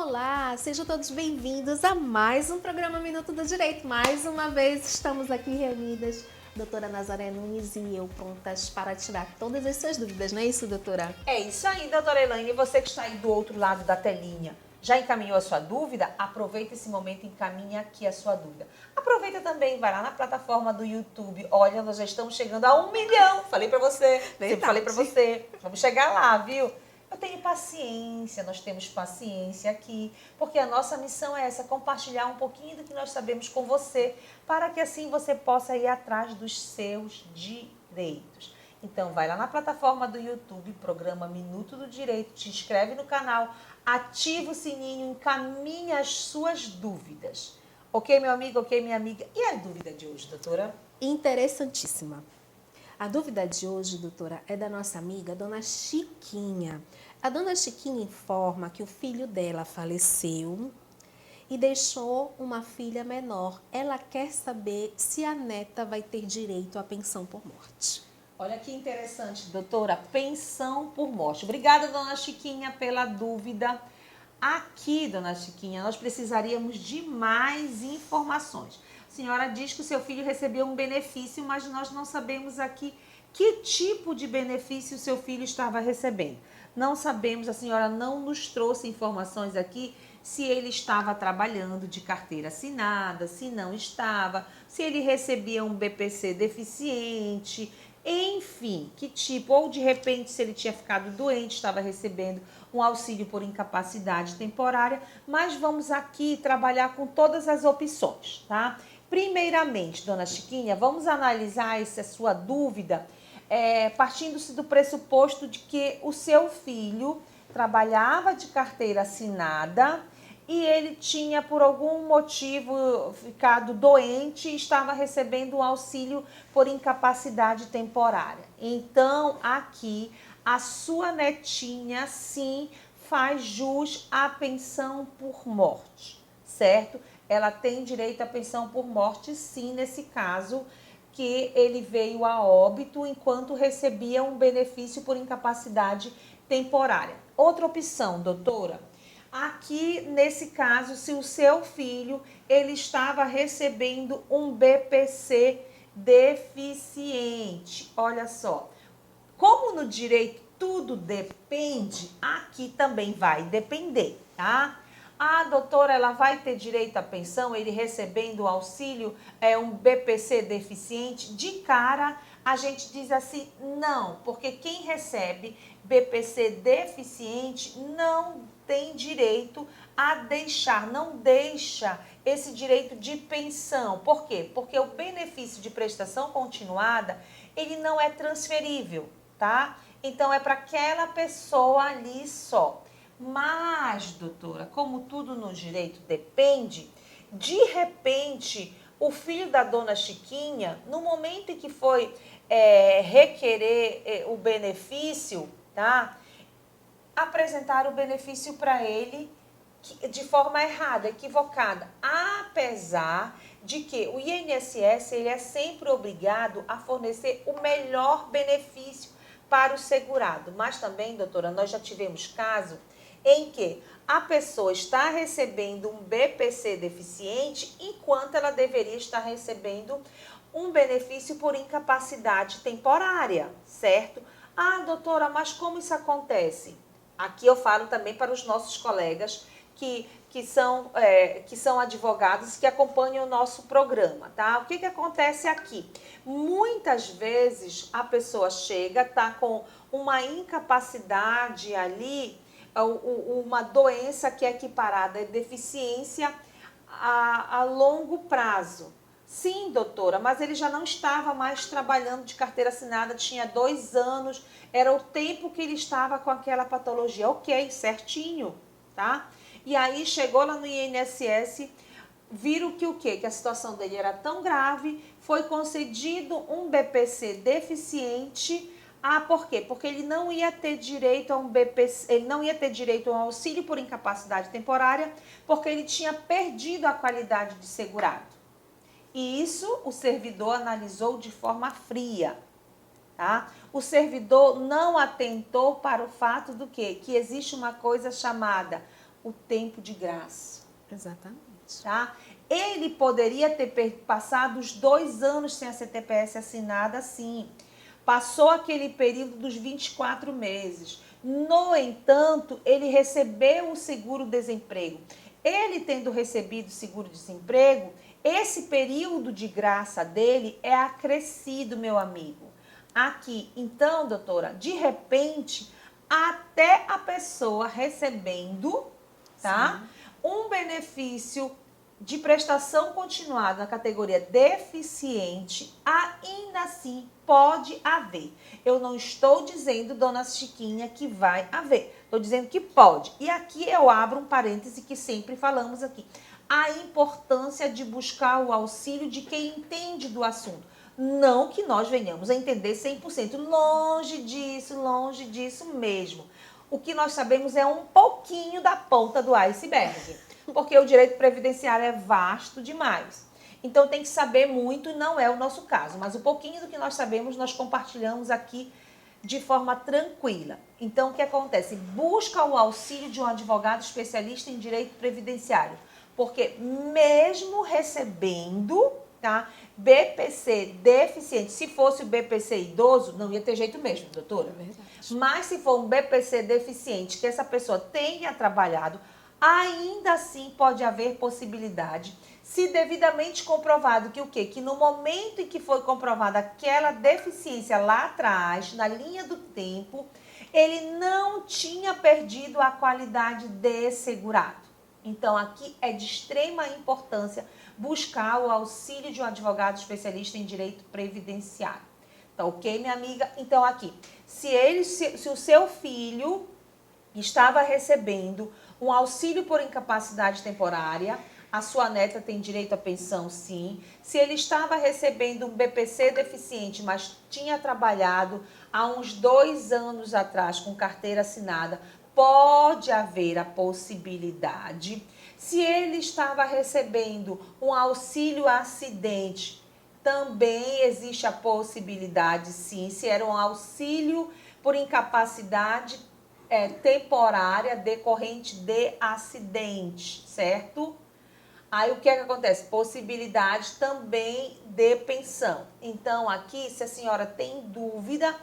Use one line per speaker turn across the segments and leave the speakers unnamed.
Olá, sejam todos bem-vindos a mais um programa Minuto do Direito. Mais uma vez estamos aqui reunidas, doutora Nazaré Nunes e eu, prontas para tirar todas as suas dúvidas, não é isso, doutora?
É isso aí, doutora Elaine. E você que está aí do outro lado da telinha, já encaminhou a sua dúvida? Aproveita esse momento e encaminha aqui a sua dúvida. Aproveita também, vai lá na plataforma do YouTube. Olha, nós já estamos chegando a 1 milhão. Falei pra você, sempre falei pra você. Vamos chegar lá, viu? Eu tenho paciência, nós temos paciência aqui, porque a nossa missão é essa, compartilhar um pouquinho do que nós sabemos com você, para que assim você possa ir atrás dos seus direitos. Então, vai lá na plataforma do YouTube, programa Minuto do Direito, te inscreve no canal, ativa o sininho, encaminha as suas dúvidas. Ok, meu amigo? Ok, minha amiga? E a dúvida de hoje, doutora?
Interessantíssima. A dúvida de hoje, doutora, é da nossa amiga, dona Chiquinha. A dona Chiquinha informa que o filho dela faleceu e deixou uma filha menor. Ela quer saber se a neta vai ter direito à pensão por morte.
Olha que interessante, doutora, pensão por morte. Obrigada, dona Chiquinha, pela dúvida. Aqui, dona Chiquinha, nós precisaríamos de mais informações. A senhora diz que o seu filho recebeu um benefício, mas nós não sabemos aqui que tipo de benefício o seu filho estava recebendo. Não sabemos, a senhora não nos trouxe informações aqui se ele estava trabalhando de carteira assinada, se não estava, se ele recebia um BPC deficiente, enfim, que tipo, ou de repente se ele tinha ficado doente, estava recebendo um auxílio por incapacidade temporária, mas vamos aqui trabalhar com todas as opções, tá? Primeiramente, dona Chiquinha, vamos analisar essa sua dúvida, partindo-se do pressuposto de que o seu filho trabalhava de carteira assinada e ele tinha, por algum motivo, ficado doente e estava recebendo um auxílio por incapacidade temporária. Então, aqui, a sua netinha, sim, faz jus à pensão por morte, certo? Ela tem direito à pensão por morte, sim, nesse caso, que ele veio a óbito enquanto recebia um benefício por incapacidade temporária. Outra opção, doutora, aqui nesse caso, se o seu filho ele estava recebendo um BPC deficiente, olha só, como no direito tudo depende, aqui também vai depender, tá? A doutora, ela vai ter direito à pensão, ele recebendo o auxílio, um BPC deficiente? De cara, a gente diz assim, não, porque quem recebe BPC deficiente não tem direito a deixar, não deixa esse direito de pensão. Por quê? Porque o benefício de prestação continuada, ele não é transferível, tá? Então, é para aquela pessoa ali só. Mas, doutora, como tudo no direito depende, de repente, o filho da dona Chiquinha, no momento em que foi requerer o benefício, tá? Apresentar o benefício para ele de forma errada, equivocada, apesar de que o INSS ele é sempre obrigado a fornecer o melhor benefício para o segurado. Mas também, doutora, nós já tivemos caso em que a pessoa está recebendo um BPC deficiente enquanto ela deveria estar recebendo um benefício por incapacidade temporária, certo? Ah, doutora, mas como isso acontece? Aqui eu falo também para os nossos colegas que são advogados que acompanham o nosso programa, tá? O que acontece aqui? Muitas vezes a pessoa chega, tá com uma incapacidade ali, uma doença que é equiparada à deficiência a longo prazo. Sim, doutora, mas ele já não estava mais trabalhando de carteira assinada, tinha 2 anos, era o tempo que ele estava com aquela patologia. Ok, certinho, tá? E aí chegou lá no INSS, viram que o quê? Que a situação dele era tão grave, foi concedido um BPC deficiente. Ah, por quê? Porque ele não ia ter direito a um BPC, ele não ia ter direito a um auxílio por incapacidade temporária, porque ele tinha perdido a qualidade de segurado. E isso o servidor analisou de forma fria, tá? O servidor não atentou para o fato do quê? Que existe uma coisa chamada o tempo de graça.
Exatamente.
Tá? Ele poderia ter passado os 2 anos sem a CTPS assinada, sim. Passou aquele período dos 24 meses. No entanto, ele recebeu o seguro-desemprego. Ele tendo recebido o seguro-desemprego, esse período de graça dele é acrescido, meu amigo. Aqui, então, doutora, de repente, até a pessoa recebendo, tá? Um benefício de prestação continuada na categoria deficiente, ainda assim pode haver. Eu não estou dizendo, dona Chiquinha, que vai haver. Estou dizendo que pode. E aqui eu abro um parêntese que sempre falamos aqui. A importância de buscar o auxílio de quem entende do assunto. Não que nós venhamos a entender 100%. Longe disso mesmo. O que nós sabemos é um pouquinho da ponta do iceberg, porque o direito previdenciário é vasto demais. Então tem que saber muito, e não é o nosso caso, mas o pouquinho do que nós sabemos nós compartilhamos aqui de forma tranquila. Então o que acontece? Busca o auxílio de um advogado especialista em direito previdenciário, porque mesmo recebendo, tá, BPC deficiente, se fosse o BPC idoso, não ia ter jeito mesmo, doutora.
É verdade.
Mas se for um BPC deficiente, que essa pessoa tenha trabalhado, ainda assim pode haver possibilidade, se devidamente comprovado que o quê? Que no momento em que foi comprovada aquela deficiência lá atrás, na linha do tempo, ele não tinha perdido a qualidade de segurado. Então, aqui é de extrema importância buscar o auxílio de um advogado especialista em direito previdenciário. Tá ok, minha amiga? Então, aqui, se o seu filho estava recebendo um auxílio por incapacidade temporária, a sua neta tem direito à pensão, sim. Se ele estava recebendo um BPC deficiente, mas tinha trabalhado há uns 2 anos atrás com carteira assinada, pode haver a possibilidade. Se ele estava recebendo um auxílio acidente, também existe a possibilidade, sim. Se era um auxílio por incapacidade temporária decorrente de acidente, certo? Aí o que é que acontece? Possibilidade também de pensão. Então, aqui, se a senhora tem dúvida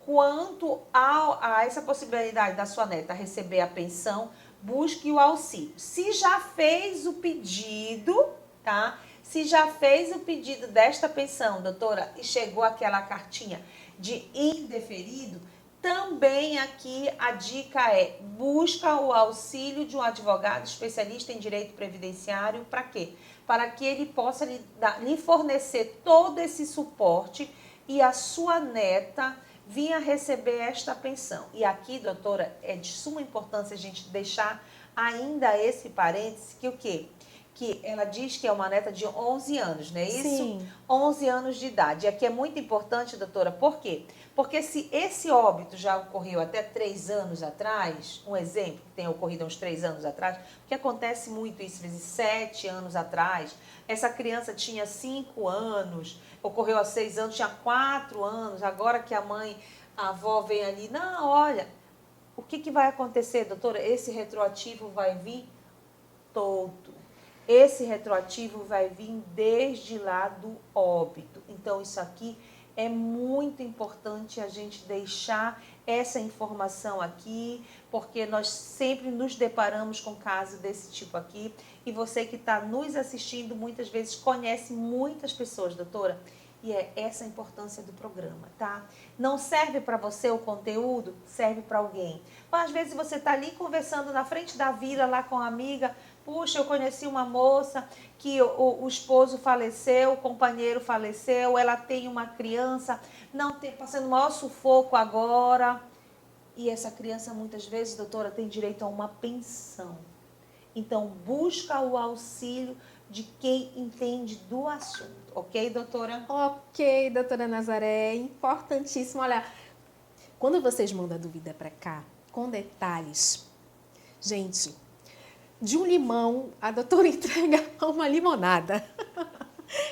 quanto a essa possibilidade da sua neta receber a pensão, busque o auxílio. Se já fez o pedido, tá? Se já fez o pedido desta pensão, doutora, e chegou aquela cartinha de indeferido, também aqui a dica é busca o auxílio de um advogado especialista em direito previdenciário. Para quê? Para que ele possa lhe fornecer todo esse suporte e a sua neta vinha receber esta pensão. E aqui, doutora, é de suma importância a gente deixar ainda esse parêntese, que o quê? Que ela diz que é uma neta de 11 anos, não é isso?
Sim.
11 anos de idade. E aqui é muito importante, doutora, por quê? Porque se esse óbito já ocorreu até 3 anos atrás, um exemplo que tenha ocorrido há uns 3 anos atrás, porque acontece muito isso, às vezes 7 anos atrás, essa criança tinha 5 anos, ocorreu há 6 anos, tinha 4 anos, agora que a avó vem ali, não, olha, o que vai acontecer, doutora? Esse retroativo vai vir todo. Esse retroativo vai vir desde lá do óbito. Então, isso aqui é muito importante a gente deixar essa informação aqui, porque nós sempre nos deparamos com casos desse tipo aqui. E você que está nos assistindo, muitas vezes conhece muitas pessoas, doutora. E é essa a importância do programa, tá? Não serve para você o conteúdo, serve para alguém. Mas, às vezes você está ali conversando na frente da vila, lá com a amiga. Puxa, eu conheci uma moça que o esposo faleceu, o companheiro faleceu, ela tem uma criança, não tem, passando o maior sufoco agora. E essa criança, muitas vezes, doutora, tem direito a uma pensão. Então, busca o auxílio de quem entende do assunto. Ok, doutora?
Ok, doutora Nazaré, importantíssimo. Olha, quando vocês mandam a dúvida para cá, com detalhes, gente, de um limão, a doutora entrega uma limonada.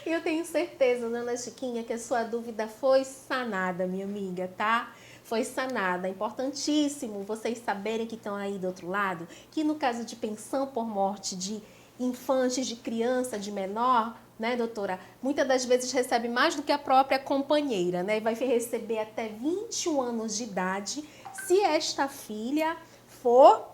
E eu tenho certeza, dona Chiquinha, que a sua dúvida foi sanada, minha amiga, tá? foi sanada. É importantíssimo vocês saberem que estão aí do outro lado, que no caso de pensão por morte de infantes, de criança, de menor, né, doutora? Muitas das vezes recebe mais do que a própria companheira, né? E vai receber até 21 anos de idade, se esta filha for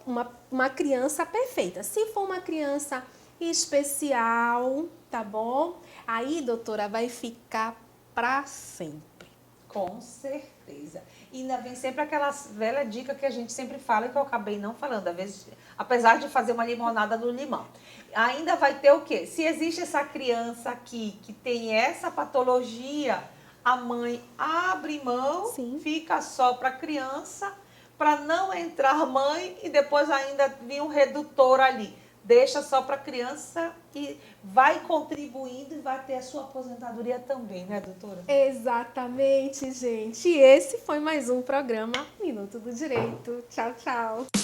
uma criança perfeita. Se for uma criança especial, tá bom? Aí, doutora, vai ficar para sempre.
Com certeza. E ainda vem sempre aquela velha dica que a gente sempre fala e que eu acabei não falando, às vezes, apesar de fazer uma limonada no limão. Ainda vai ter o quê? Se existe essa criança aqui que tem essa patologia, a mãe abre mão,
Sim.
fica só para a criança, para não entrar mãe e depois ainda vir um redutor ali. Deixa só para a criança e vai contribuindo e vai ter a sua aposentadoria também, né, doutora?
Exatamente, gente. E esse foi mais um programa Minuto do Direito. Tchau, tchau.